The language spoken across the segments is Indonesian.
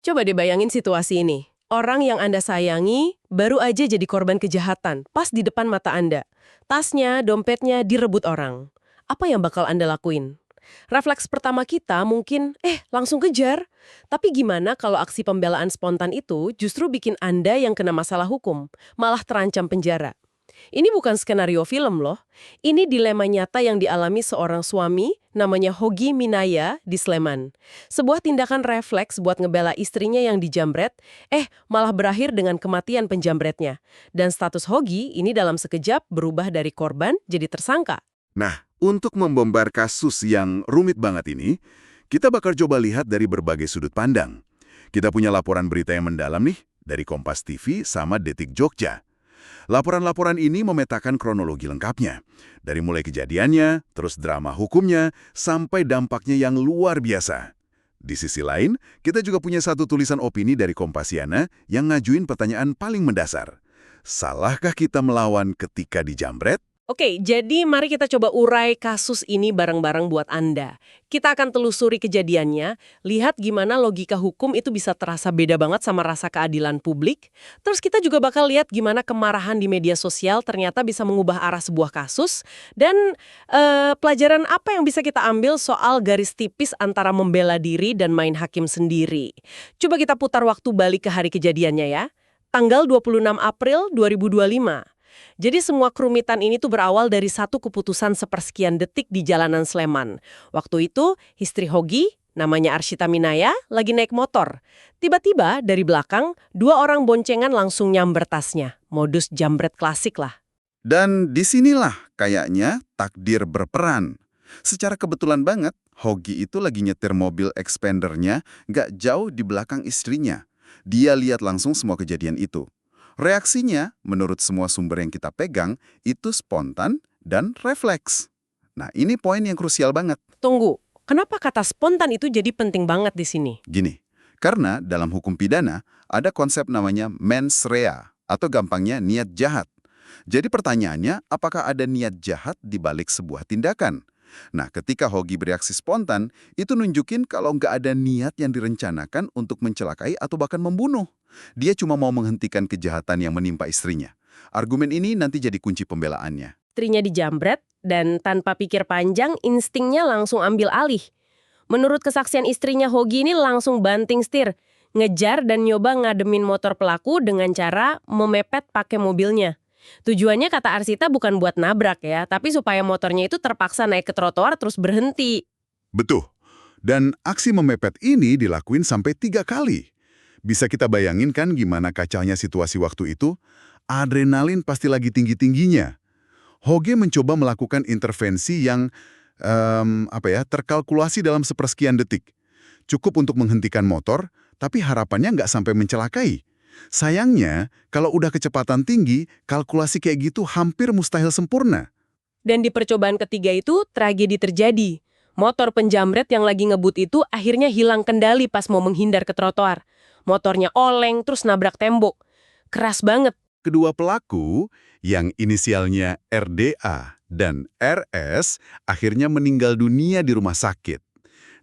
Coba dibayangin situasi ini. Orang yang Anda sayangi baru aja jadi korban kejahatan pas di depan mata Anda. Tasnya, dompetnya direbut orang. Apa yang bakal Anda lakuin? Refleks pertama kita mungkin, langsung kejar. Tapi gimana kalau aksi pembelaan spontan itu justru bikin Anda yang kena masalah hukum, malah terancam penjara? Ini bukan skenario film loh. Ini dilema nyata yang dialami seorang suami namanya Hogi Minaya di Sleman. Sebuah tindakan refleks buat ngebela istrinya yang dijambret, malah berakhir dengan kematian penjambretnya. Dan status Hogi ini dalam sekejap berubah dari korban jadi tersangka. Nah, untuk membongkar kasus yang rumit banget ini, kita bakal coba lihat dari berbagai sudut pandang. Kita punya laporan berita yang mendalam nih, dari Kompas TV sama Detik Jogja. Laporan-laporan ini memetakan kronologi lengkapnya. Dari mulai kejadiannya, terus drama hukumnya, sampai dampaknya yang luar biasa. Di sisi lain, kita juga punya satu tulisan opini dari Kompasiana yang ngajuin pertanyaan paling mendasar. Salahkah kita melawan ketika dijambret? Oke, jadi mari kita coba urai kasus ini bareng-bareng buat Anda. Kita akan telusuri kejadiannya, lihat gimana logika hukum itu bisa terasa beda banget sama rasa keadilan publik. Terus kita juga bakal lihat gimana kemarahan di media sosial ternyata bisa mengubah arah sebuah kasus. Dan pelajaran apa yang bisa kita ambil soal garis tipis antara membela diri dan main hakim sendiri. Coba kita putar waktu balik ke hari kejadiannya ya. Tanggal 26 April 2025. Jadi semua kerumitan ini tuh berawal dari satu keputusan sepersekian detik di jalanan Sleman. Waktu itu, istri Hogi, namanya Arshita Minaya, lagi naik motor. Tiba-tiba dari belakang, dua orang boncengan langsung nyamber tasnya. Modus jambret klasik lah. Dan disinilah kayaknya takdir berperan. Secara kebetulan banget, Hogi itu lagi nyetir mobil expandernya nggak jauh di belakang istrinya. Dia lihat langsung semua kejadian itu. Reaksinya, menurut semua sumber yang kita pegang, itu spontan dan refleks. Nah, ini poin yang krusial banget. Tunggu, kenapa kata spontan itu jadi penting banget di sini? Gini, karena dalam hukum pidana ada konsep namanya mens rea, atau gampangnya niat jahat. Jadi pertanyaannya, apakah ada niat jahat di balik sebuah tindakan? Nah, ketika Hogi bereaksi spontan, itu nunjukin kalau nggak ada niat yang direncanakan untuk mencelakai atau bahkan membunuh. Dia cuma mau menghentikan kejahatan yang menimpa istrinya. Argumen ini nanti jadi kunci pembelaannya. Istrinya dijambret, dan tanpa pikir panjang, instingnya langsung ambil alih. Menurut kesaksian istrinya Hogi ini langsung banting setir, ngejar dan nyoba ngademin motor pelaku dengan cara memepet pakai mobilnya. Tujuannya kata Arsita bukan buat nabrak ya, tapi supaya motornya itu terpaksa naik ke trotoar terus berhenti. Betul. Dan aksi memepet ini dilakuin sampai 3 kali. Bisa kita bayangin kan gimana kacaunya situasi waktu itu? Adrenalin pasti lagi tinggi-tingginya. Hoge mencoba melakukan intervensi yang terkalkulasi dalam sepersekian detik. Cukup untuk menghentikan motor, tapi harapannya nggak sampai mencelakai. Sayangnya, kalau udah kecepatan tinggi, kalkulasi kayak gitu hampir mustahil sempurna. Dan di percobaan ketiga itu, tragedi terjadi. Motor penjamret yang lagi ngebut itu akhirnya hilang kendali pas mau menghindar ke trotoar. Motornya oleng, terus nabrak tembok. Keras banget. Kedua pelaku, yang inisialnya RDA dan RS, akhirnya meninggal dunia di rumah sakit.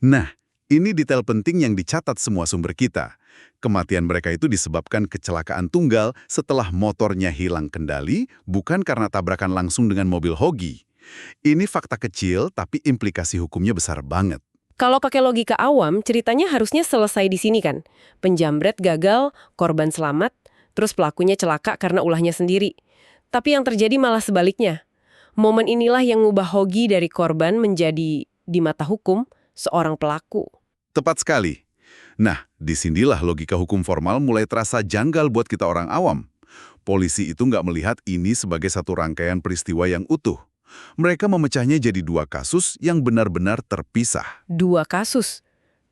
Nah, ini detail penting yang dicatat semua sumber kita. Kematian mereka itu disebabkan kecelakaan tunggal setelah motornya hilang kendali, bukan karena tabrakan langsung dengan mobil Hogi. Ini fakta kecil, tapi implikasi hukumnya besar banget. Kalau pakai logika awam, ceritanya harusnya selesai di sini kan. Penjamret gagal, korban selamat, terus pelakunya celaka karena ulahnya sendiri. Tapi yang terjadi malah sebaliknya. Momen inilah yang ngubah Hogi dari korban menjadi, di mata hukum, seorang pelaku. Tepat sekali. Nah, disinilah logika hukum formal mulai terasa janggal buat kita orang awam. Polisi itu nggak melihat ini sebagai satu rangkaian peristiwa yang utuh. Mereka memecahnya jadi 2 kasus yang benar-benar terpisah. 2 kasus?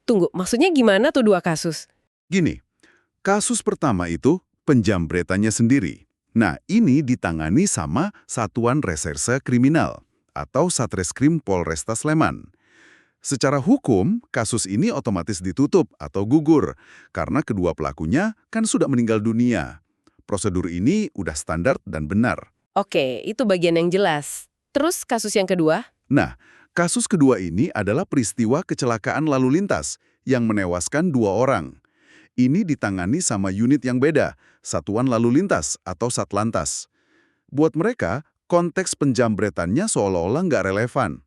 Tunggu, maksudnya gimana tuh 2 kasus? Gini, kasus pertama itu penjambretannya sendiri. Nah, ini ditangani sama Satuan Reserse Kriminal atau Satreskrim Polresta Sleman. Secara hukum, kasus ini otomatis ditutup atau gugur karena kedua pelakunya kan sudah meninggal dunia. Prosedur ini udah standar dan benar. Oke, itu bagian yang jelas. Terus kasus yang kedua? Nah, kasus kedua ini adalah peristiwa kecelakaan lalu lintas yang menewaskan 2 orang. Ini ditangani sama unit yang beda, Satuan Lalu Lintas atau Satlantas. Buat mereka, konteks penjambretannya seolah-olah nggak relevan.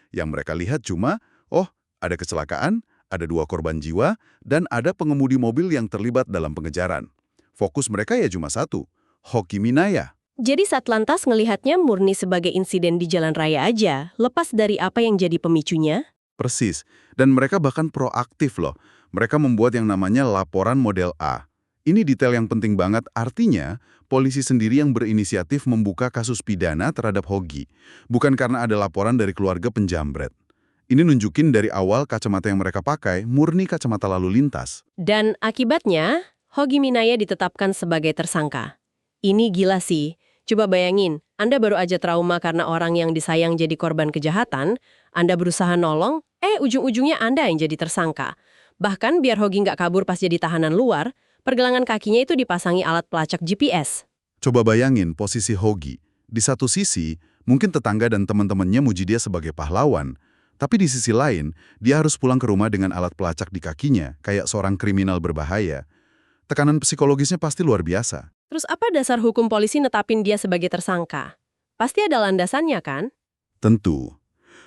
Yang mereka lihat cuma, oh, ada kecelakaan, ada 2 korban jiwa, dan ada pengemudi mobil yang terlibat dalam pengejaran. Fokus mereka ya cuma satu, Hoki Minaya. Jadi Satlantas ngelihatnya murni sebagai insiden di jalan raya aja, lepas dari apa yang jadi pemicunya? Persis. Dan mereka bahkan proaktif loh. Mereka membuat yang namanya laporan model A. Ini detail yang penting banget, artinya polisi sendiri yang berinisiatif membuka kasus pidana terhadap Hogi. Bukan karena ada laporan dari keluarga penjambret. Ini nunjukin dari awal kacamata yang mereka pakai murni kacamata lalu lintas. Dan akibatnya, Hogi Minaya ditetapkan sebagai tersangka. Ini gila sih. Coba bayangin, Anda baru aja trauma karena orang yang disayang jadi korban kejahatan, Anda berusaha nolong, ujung-ujungnya Anda yang jadi tersangka. Bahkan biar Hogi nggak kabur pas jadi tahanan luar, pergelangan kakinya itu dipasangi alat pelacak GPS. Coba bayangin posisi Hogi. Di satu sisi, mungkin tetangga dan teman-temannya muji dia sebagai pahlawan. Tapi di sisi lain, dia harus pulang ke rumah dengan alat pelacak di kakinya, kayak seorang kriminal berbahaya. Tekanan psikologisnya pasti luar biasa. Terus apa dasar hukum polisi netapin dia sebagai tersangka? Pasti ada landasannya kan? Tentu.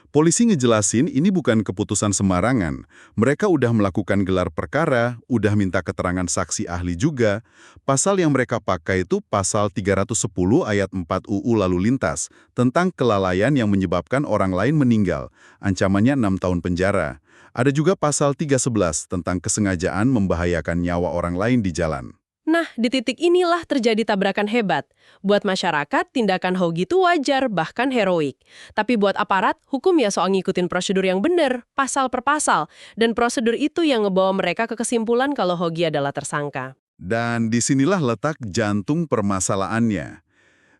Polisi ngejelasin ini bukan keputusan sembarangan. Mereka udah melakukan gelar perkara, udah minta keterangan saksi ahli juga. Pasal yang mereka pakai itu pasal 310 ayat 4 UU Lalu Lintas, tentang kelalaian yang menyebabkan orang lain meninggal. Ancamannya 6 tahun penjara. Ada juga pasal 311 tentang kesengajaan membahayakan nyawa orang lain di jalan. Nah, di titik inilah terjadi tabrakan hebat. Buat masyarakat, tindakan Hogi itu wajar, bahkan heroik. Tapi buat aparat, hukum ya soal ngikutin prosedur yang benar, pasal per pasal. Dan prosedur itu yang ngebawa mereka ke kesimpulan kalau Hogi adalah tersangka. Dan disinilah letak jantung permasalahannya.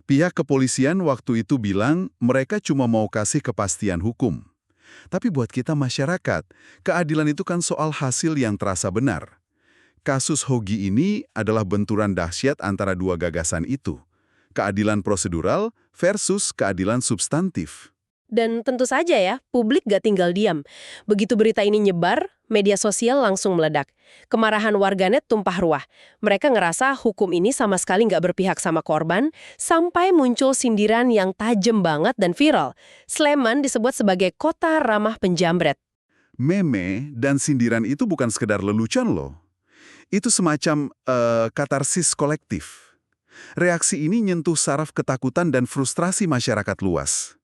Pihak kepolisian waktu itu bilang mereka cuma mau kasih kepastian hukum. Tapi buat kita masyarakat, keadilan itu kan soal hasil yang terasa benar. Kasus Hogi ini adalah benturan dahsyat antara dua gagasan itu. Keadilan prosedural versus keadilan substantif. Dan tentu saja ya, publik gak tinggal diam. Begitu berita ini nyebar, media sosial langsung meledak. Kemarahan warganet tumpah ruah. Mereka ngerasa hukum ini sama sekali gak berpihak sama korban, sampai muncul sindiran yang tajam banget dan viral. Sleman disebut sebagai kota ramah penjambret. Meme dan sindiran itu bukan sekedar lelucon loh. Itu semacam katarsis kolektif. Reaksi ini nyentuh saraf ketakutan dan frustrasi masyarakat luas.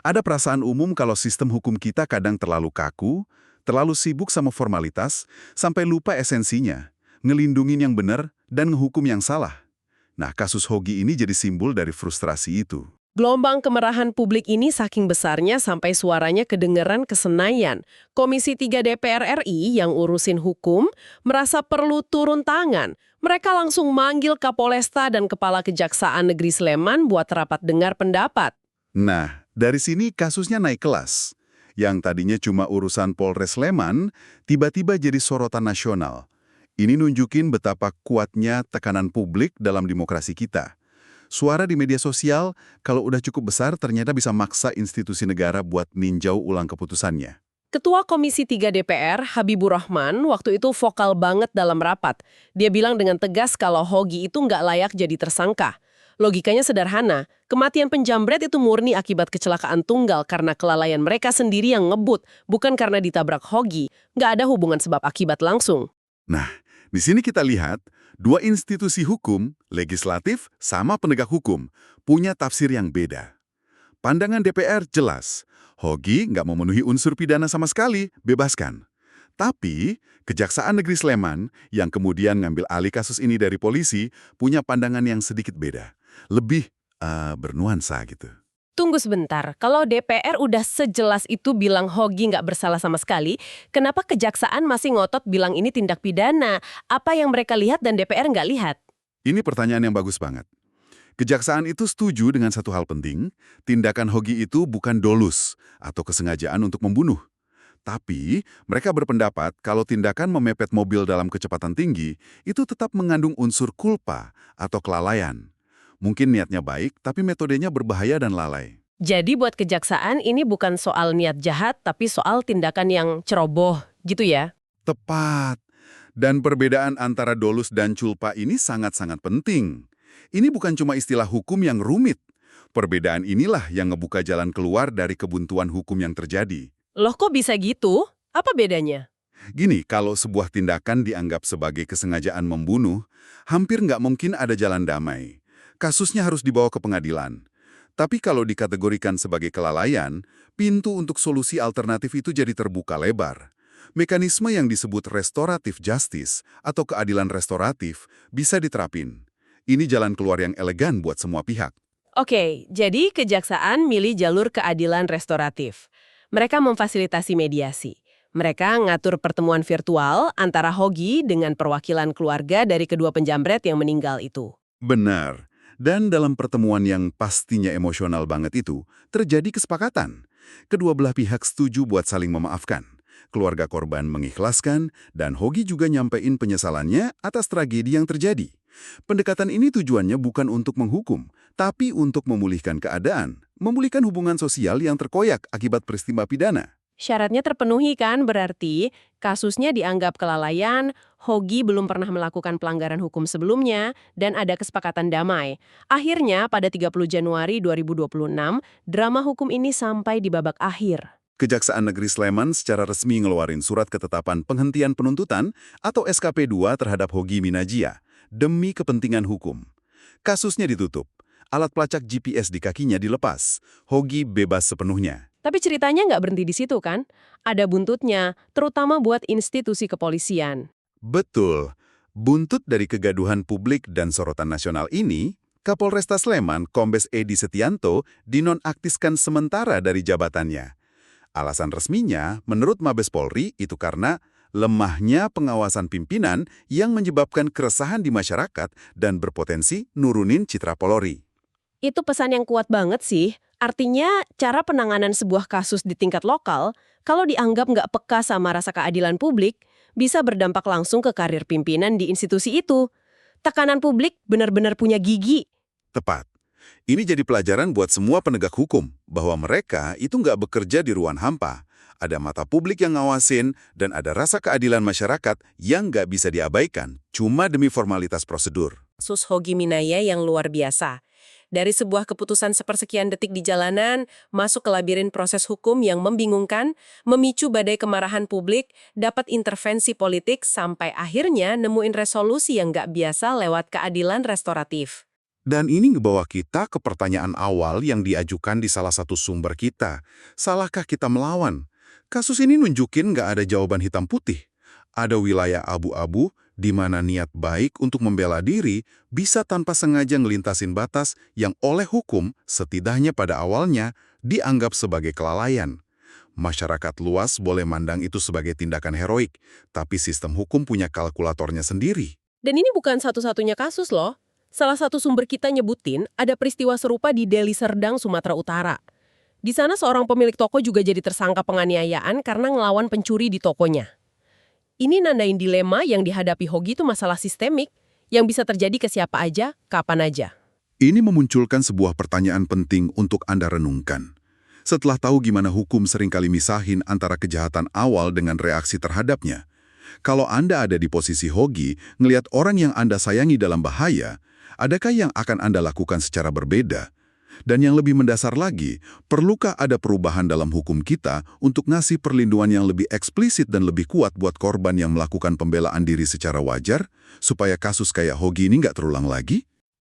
Ada perasaan umum kalau sistem hukum kita kadang terlalu kaku, terlalu sibuk sama formalitas, sampai lupa esensinya, ngelindungin yang benar dan ngehukum yang salah. Nah, kasus Hogi ini jadi simbol dari frustrasi itu. Gelombang kemarahan publik ini saking besarnya sampai suaranya kedengeran ke Senayan. Komisi 3 DPR RI yang urusin hukum merasa perlu turun tangan. Mereka langsung manggil Kapolesta dan Kepala Kejaksaan Negeri Sleman buat rapat dengar pendapat. Nah, dari sini kasusnya naik kelas. Yang tadinya cuma urusan Polres Sleman, tiba-tiba jadi sorotan nasional. Ini nunjukin betapa kuatnya tekanan publik dalam demokrasi kita. Suara di media sosial, kalau udah cukup besar, ternyata bisa maksa institusi negara buat ninjau ulang keputusannya. Ketua Komisi 3 DPR, Habibur Rahman, waktu itu vokal banget dalam rapat. Dia bilang dengan tegas kalau Hogi itu nggak layak jadi tersangka. Logikanya sederhana, kematian penjambret itu murni akibat kecelakaan tunggal karena kelalaian mereka sendiri yang ngebut, bukan karena ditabrak Hogi. Nggak ada hubungan sebab akibat langsung. Nah, di sini kita lihat, dua institusi hukum, legislatif sama penegak hukum, punya tafsir yang beda. Pandangan DPR jelas, Hogi nggak memenuhi unsur pidana sama sekali, bebaskan. Tapi, Kejaksaan Negeri Sleman, yang kemudian ngambil alih kasus ini dari polisi, punya pandangan yang sedikit beda. Lebih bernuansa gitu. Tunggu sebentar, kalau DPR udah sejelas itu bilang Hogi nggak bersalah sama sekali, kenapa Kejaksaan masih ngotot bilang ini tindak pidana? Apa yang mereka lihat dan DPR nggak lihat? Ini pertanyaan yang bagus banget. Kejaksaan itu setuju dengan satu hal penting, tindakan Hogi itu bukan dolus atau kesengajaan untuk membunuh. Tapi, mereka berpendapat kalau tindakan memepet mobil dalam kecepatan tinggi itu tetap mengandung unsur kulpa atau kelalaian. Mungkin niatnya baik, tapi metodenya berbahaya dan lalai. Jadi buat Kejaksaan ini bukan soal niat jahat, tapi soal tindakan yang ceroboh, gitu ya? Tepat. Dan perbedaan antara dolus dan culpa ini sangat-sangat penting. Ini bukan cuma istilah hukum yang rumit. Perbedaan inilah yang ngebuka jalan keluar dari kebuntuan hukum yang terjadi. Loh kok bisa gitu? Apa bedanya? Gini, kalau sebuah tindakan dianggap sebagai kesengajaan membunuh, hampir nggak mungkin ada jalan damai. Kasusnya harus dibawa ke pengadilan. Tapi kalau dikategorikan sebagai kelalaian, pintu untuk solusi alternatif itu jadi terbuka lebar. Mekanisme yang disebut restoratif justice atau keadilan restoratif bisa diterapin. Ini jalan keluar yang elegan buat semua pihak. Oke, jadi kejaksaan milih jalur keadilan restoratif. Mereka memfasilitasi mediasi. Mereka ngatur pertemuan virtual antara Hogi dengan perwakilan keluarga dari kedua penjamret yang meninggal itu. Benar. Dan dalam pertemuan yang pastinya emosional banget itu, terjadi kesepakatan. Kedua belah pihak setuju buat saling memaafkan. Keluarga korban mengikhlaskan, dan Hogi juga nyampein penyesalannya atas tragedi yang terjadi. Pendekatan ini tujuannya bukan untuk menghukum, tapi untuk memulihkan keadaan, memulihkan hubungan sosial yang terkoyak akibat peristiwa pidana. Syaratnya terpenuhi kan, berarti kasusnya dianggap kelalaian, Hogi belum pernah melakukan pelanggaran hukum sebelumnya, dan ada kesepakatan damai. Akhirnya, pada 30 Januari 2026, drama hukum ini sampai di babak akhir. Kejaksaan Negeri Sleman secara resmi ngeluarin surat ketetapan penghentian penuntutan atau SKP 2 terhadap Hogi Minajia demi kepentingan hukum. Kasusnya ditutup, alat pelacak GPS di kakinya dilepas, Hogi bebas sepenuhnya. Tapi ceritanya nggak berhenti di situ kan? Ada buntutnya, terutama buat institusi kepolisian. Betul. Buntut dari kegaduhan publik dan sorotan nasional ini, Kapolresta Sleman, Kombes Edi Setianto, dinonaktifkan sementara dari jabatannya. Alasan resminya, menurut Mabes Polri, itu karena lemahnya pengawasan pimpinan yang menyebabkan keresahan di masyarakat dan berpotensi nurunin citra Polri. Itu pesan yang kuat banget sih. Artinya, cara penanganan sebuah kasus di tingkat lokal, kalau dianggap nggak peka sama rasa keadilan publik, bisa berdampak langsung ke karir pimpinan di institusi itu. Tekanan publik benar-benar punya gigi. Tepat. Ini jadi pelajaran buat semua penegak hukum, bahwa mereka itu nggak bekerja di ruang hampa. Ada mata publik yang ngawasin, dan ada rasa keadilan masyarakat yang nggak bisa diabaikan, cuma demi formalitas prosedur. Kasus Hogi Minaya yang luar biasa. Dari sebuah keputusan sepersekian detik di jalanan, masuk ke labirin proses hukum yang membingungkan, memicu badai kemarahan publik, dapat intervensi politik, sampai akhirnya nemuin resolusi yang nggak biasa lewat keadilan restoratif. Dan ini ngebawa kita ke pertanyaan awal yang diajukan di salah satu sumber kita. Salahkah kita melawan? Kasus ini nunjukin nggak ada jawaban hitam putih. Ada wilayah abu-abu di mana niat baik untuk membela diri bisa tanpa sengaja ngelintasin batas yang oleh hukum setidaknya pada awalnya dianggap sebagai kelalaian. Masyarakat luas boleh mandang itu sebagai tindakan heroik, tapi sistem hukum punya kalkulatornya sendiri. Dan ini bukan satu-satunya kasus loh. Salah satu sumber kita nyebutin ada peristiwa serupa di Deli Serdang, Sumatera Utara. Di sana seorang pemilik toko juga jadi tersangka penganiayaan karena ngelawan pencuri di tokonya. Ini nandain dilema yang dihadapi Hogi itu masalah sistemik, yang bisa terjadi ke siapa aja, kapan aja. Ini memunculkan sebuah pertanyaan penting untuk Anda renungkan. Setelah tahu gimana hukum seringkali misahin antara kejahatan awal dengan reaksi terhadapnya, kalau Anda ada di posisi Hogi, ngelihat orang yang Anda sayangi dalam bahaya, adakah yang akan Anda lakukan secara berbeda? Dan yang lebih mendasar lagi, perlukah ada perubahan dalam hukum kita untuk ngasih perlindungan yang lebih eksplisit dan lebih kuat buat korban yang melakukan pembelaan diri secara wajar, supaya kasus kayak Hogi ini nggak terulang lagi?